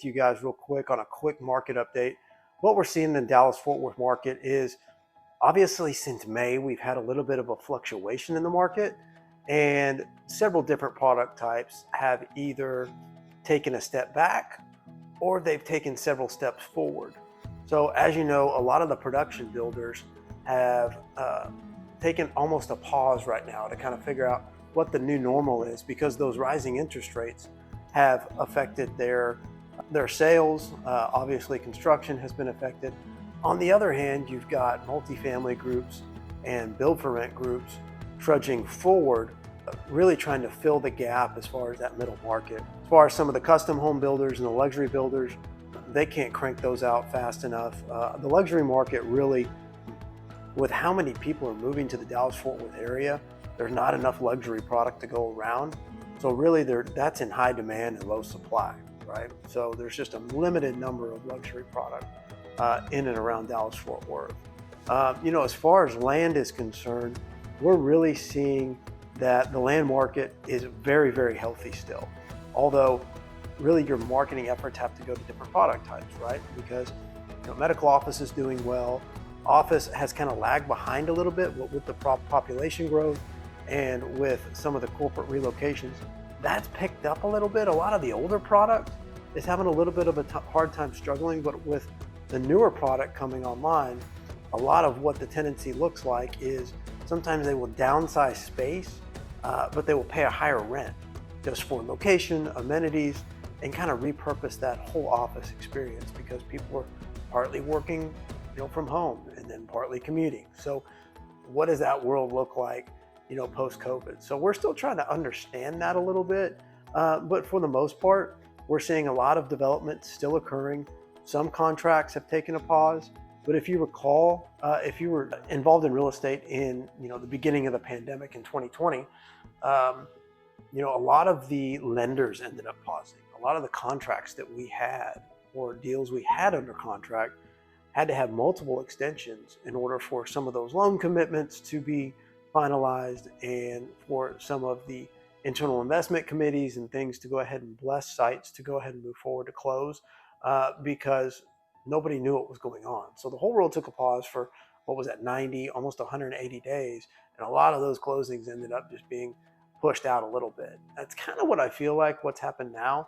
with you guys real quick on a quick market update. What we're seeing in the Dallas-Fort Worth market is obviously since May, we've had a little bit of a fluctuation in the market, and several different product types have either taken a step back or they've taken several steps forward. So as you know, a lot of the production builders have taken almost a pause right now to kind of figure out what the new normal is, because those rising interest rates have affected their sales. Obviously, construction has been affected. On the other hand, you've got multifamily groups and build for rent groups trudging forward, really trying to fill the gap as far as that middle market. As far as some of the custom home builders and the luxury builders, they can't crank those out fast enough. The luxury market really, with how many people are moving to the Dallas-Fort Worth area, there's not enough luxury product to go around. So really that's in high demand and low supply, right? So there's just a limited number of luxury product in and around Dallas-Fort Worth. As far as land is concerned, we're really seeing that the land market is very, very healthy still. Although really your marketing efforts have to go to different product types, right? Because medical office is doing well. Office has kind of lagged behind a little bit with the population growth and with some of the corporate relocations. That's picked up a little bit. A lot of the older product is having a little bit of a hard time struggling, but with the newer product coming online, a lot of what the tendency looks like is sometimes they will downsize space, but they will pay a higher rent just for location, amenities, and kind of repurpose that whole office experience, because people are partly working from home and then partly commuting. So what does that world look like, post-COVID? So we're still trying to understand that a little bit, but for the most part, we're seeing a lot of development still occurring. Some contracts have taken a pause, but if you recall, if you were involved in real estate in the beginning of the pandemic in 2020, a lot of the lenders ended up pausing. A lot of the contracts that we had or deals we had under contract had to have multiple extensions in order for some of those loan commitments to be finalized and for some of the internal investment committees and things to go ahead and bless sites to go ahead and move forward to close, because nobody knew what was going on. So the whole world took a pause for, 90, almost 180 days. And a lot of those closings ended up just being pushed out a little bit. That's kind of what I feel like what's happened now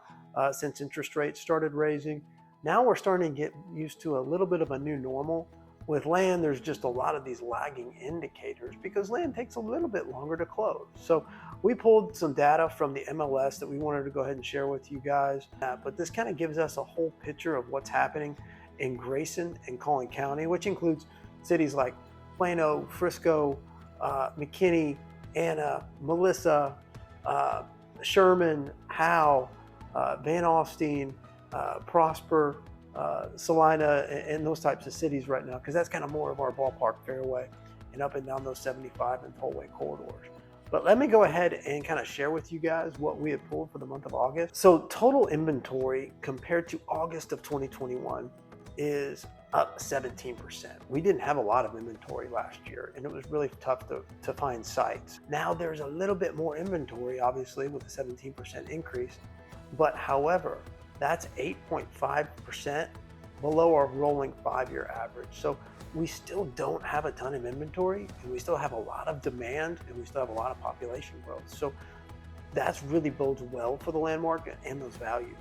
since interest rates started raising. Now we're starting to get used to a little bit of a new normal. With land, there's just a lot of these lagging indicators because land takes a little bit longer to close. So we pulled some data from the MLS that we wanted to go ahead and share with you guys. But this kind of gives us a whole picture of what's happening in Grayson and Collin County, which includes cities like Plano, Frisco, McKinney, Anna, Melissa, Sherman, Howe, Van Alstyne, Prosper, Celina, and those types of cities right now, because that's kind of more of our ballpark fairway and up and down those 75 and tollway corridors. But let me go ahead and kind of share with you guys what we had pulled for the month of August. So total inventory compared to August of 2021 is up 17%. We didn't have a lot of inventory last year, and it was really tough to find sites. Now there's a little bit more inventory, obviously, with a 17% increase, but however, that's 8.5% below our rolling 5-year average. So we still don't have a ton of inventory, and we still have a lot of demand, and we still have a lot of population growth. So that's really bodes well for the land market and those values.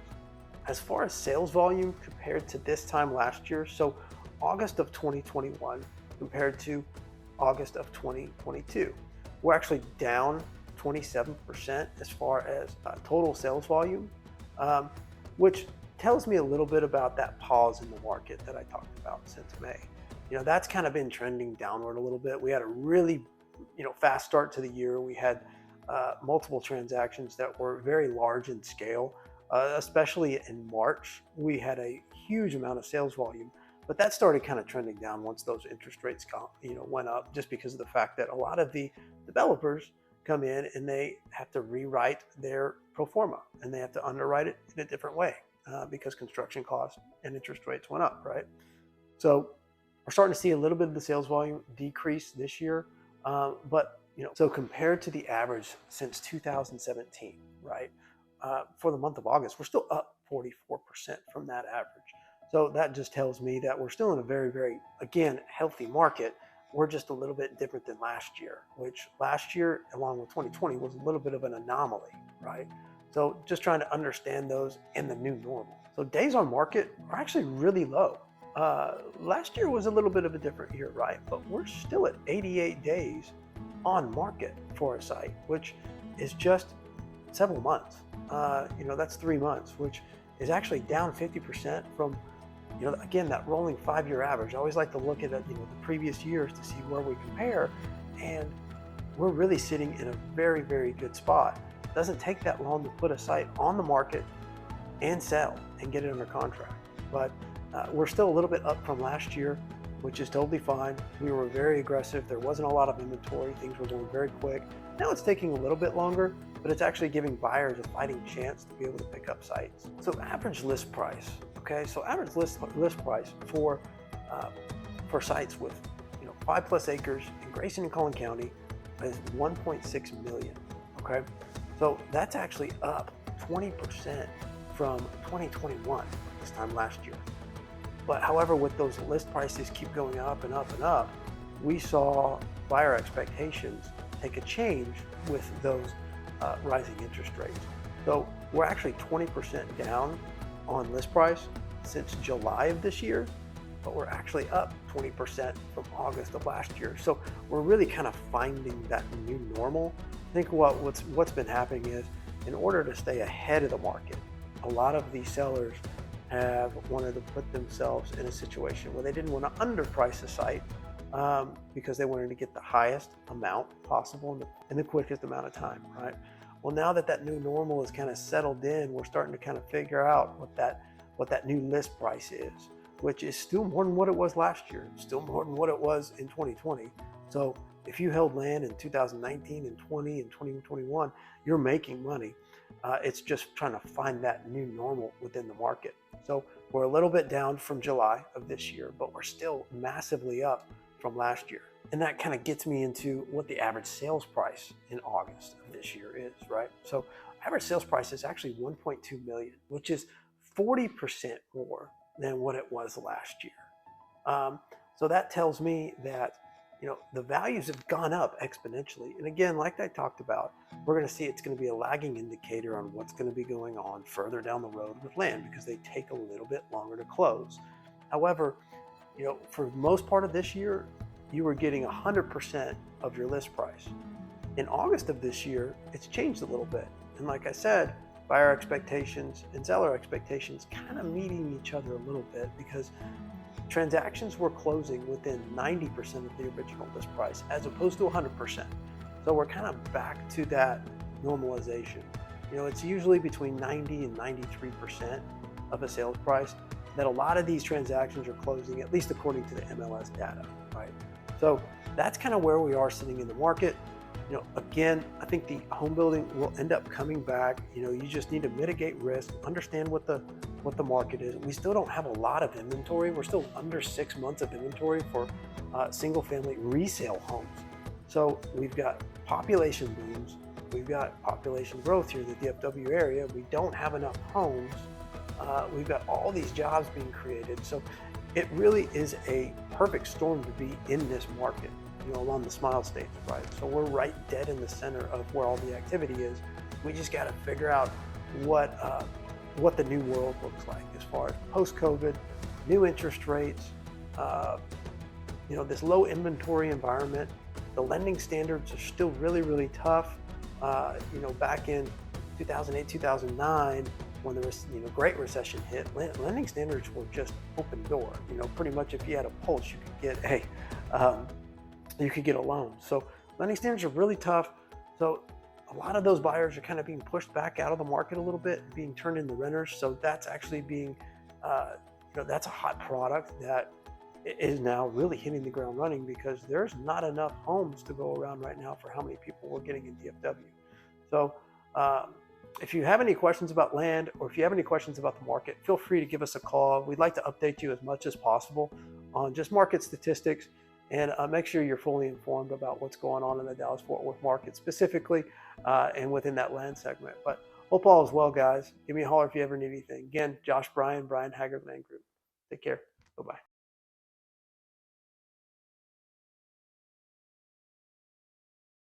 As far as sales volume compared to this time last year, so August of 2021 compared to August of 2022, we're actually down 27% as far as total sales volume, which tells me a little bit about that pause in the market that I talked about since May. That's kind of been trending downward a little bit. We had a really, fast start to the year. We had multiple transactions that were very large in scale, especially in March. We had a huge amount of sales volume, but that started kind of trending down once those interest rates went up, just because of the fact that a lot of the developers come in and they have to rewrite their pro forma and they have to underwrite it in a different way because construction costs and interest rates went up, right? So we're starting to see a little bit of the sales volume decrease this year, but so compared to the average since 2017, right? For the month of August, we're still up 44% from that average. So that just tells me that we're still in a very, very, again, healthy market. We're just a little bit different than last year, which last year, along with 2020, was a little bit of an anomaly, right? So just trying to understand those in the new normal. So days on market are actually really low. Last year was a little bit of a different year, right? But we're still at 88 days on market for a site, which is just several months. That's 3 months, which is actually down 50% from, again, that rolling 5-year average. I always like to look at the previous years to see where we compare, and we're really sitting in a very, very good spot. It doesn't take that long to put a site on the market and sell and get it under contract. But we're still a little bit up from last year, which is totally fine. We were very aggressive. There wasn't a lot of inventory. Things were going very quick. Now it's taking a little bit longer, but it's actually giving buyers a fighting chance to be able to pick up sites. So average list price, okay? So average list price for sites with 5+ acres in Grayson and Collin County is $1.6 million, okay? So that's actually up 20% from 2021, this time last year. But however, with those list prices keep going up and up and up, we saw buyer expectations take a change with those rising interest rates. So we're actually 20% down on list price since July of this year, but we're actually up 20% from August of last year. So we're really kind of finding that new normal. I think what's been happening is, in order to stay ahead of the market, a lot of these sellers have wanted to put themselves in a situation where they didn't want to underprice a site because they wanted to get the highest amount possible in the quickest amount of time, right? Well, now that new normal is kind of settled in, we're starting to kind of figure out what that new list price is, which is still more than what it was last year, still more than what it was in 2020. So if you held land in 2019 and 20 and 2021, you're making money. It's just trying to find that new normal within the market. So we're a little bit down from July of this year, but we're still massively up from last year. And that kind of gets me into what the average sales price in August of this year is, right? So average sales price is actually $1.2 million, which is 40% more than what it was last year. So that tells me that the values have gone up exponentially. And again, like I talked about, we're going to see it's going to be a lagging indicator on what's going to be going on further down the road with land, because they take a little bit longer to close. However, for most part of this year, you were getting 100% of your list price. In August of this year, it's changed a little bit. And like I said, buyer expectations and seller expectations kind of meeting each other a little bit, because transactions were closing within 90% of the original list price as opposed to 100%. So we're kind of back to that normalization. It's usually between 90 and 93% of a sales price that a lot of these transactions are closing, at least according to the MLS data, right? So that's kind of where we are sitting in the market. Again, I think the home building will end up coming back. You just need to mitigate risk, understand what the market is. We still don't have a lot of inventory. We're still under 6 months of inventory for single family resale homes. So we've got population booms. We've got population growth here in the DFW area. We don't have enough homes. We've got all these jobs being created. So it really is a perfect storm to be in this market, along the smile states, right? So we're right dead in the center of where all the activity is. We just got to figure out what the new world looks like as far as post-COVID, new interest rates, this low inventory environment. The lending standards are still really, really tough. Back in 2008, 2009, when the Great Recession hit, lending standards were just open door. Pretty much if you had a pulse, you could get a loan. So lending standards are really tough. So a lot of those buyers are kind of being pushed back out of the market a little bit, being turned into renters. So that's actually being, that's a hot product that is now really hitting the ground running, because there's not enough homes to go around right now for how many people we're getting in DFW. So if you have any questions about land, or if you have any questions about the market, feel free to give us a call. We'd like to update you as much as possible on just market statistics, and make sure you're fully informed about what's going on in the Dallas-Fort Worth market specifically, and within that land segment. But Hope all is well, guys. Give me a holler if you ever need anything. Again, Josh Bryan, Bryan Haggard Land Group. Take care. Bye-bye.